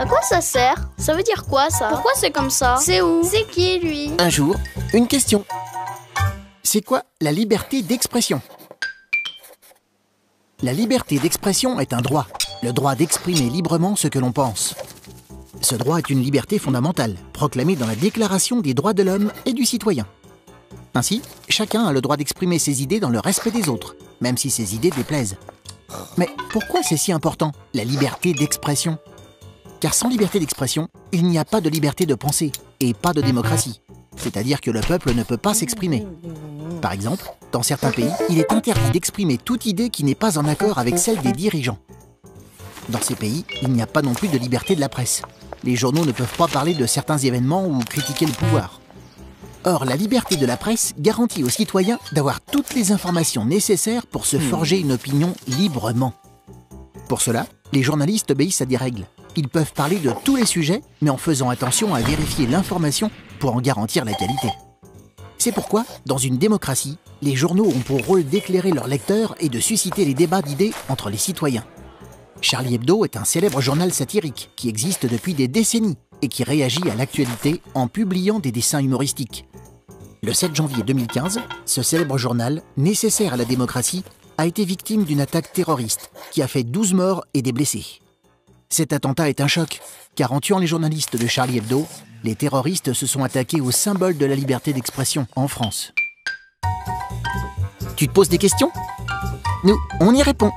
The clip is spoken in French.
À quoi ça sert? Ça veut dire quoi, ça? Pourquoi c'est comme ça? C'est où? C'est qui, lui? Un jour, une question. C'est quoi la liberté d'expression? La liberté d'expression est un droit, le droit d'exprimer librement ce que l'on pense. Ce droit est une liberté fondamentale, proclamée dans la Déclaration des droits de l'homme et du citoyen. Ainsi, chacun a le droit d'exprimer ses idées dans le respect des autres, même si ces idées déplaisent. Mais pourquoi c'est si important, la liberté d'expression? Car sans liberté d'expression, il n'y a pas de liberté de penser et pas de démocratie. C'est-à-dire que le peuple ne peut pas s'exprimer. Par exemple, dans certains pays, il est interdit d'exprimer toute idée qui n'est pas en accord avec celle des dirigeants. Dans ces pays, il n'y a pas non plus de liberté de la presse. Les journaux ne peuvent pas parler de certains événements ou critiquer le pouvoir. Or, la liberté de la presse garantit aux citoyens d'avoir toutes les informations nécessaires pour se forger une opinion librement. Pour cela, les journalistes obéissent à des règles. Ils peuvent parler de tous les sujets, mais en faisant attention à vérifier l'information pour en garantir la qualité. C'est pourquoi, dans une démocratie, les journaux ont pour rôle d'éclairer leurs lecteurs et de susciter les débats d'idées entre les citoyens. Charlie Hebdo est un célèbre journal satirique qui existe depuis des décennies et qui réagit à l'actualité en publiant des dessins humoristiques. Le 7 janvier 2015, ce célèbre journal, nécessaire à la démocratie, a été victime d'une attaque terroriste qui a fait 12 morts et des blessés. Cet attentat est un choc, car en tuant les journalistes de Charlie Hebdo, les terroristes se sont attaqués au symbole de la liberté d'expression en France. Tu te poses des questions? Nous, on y répond.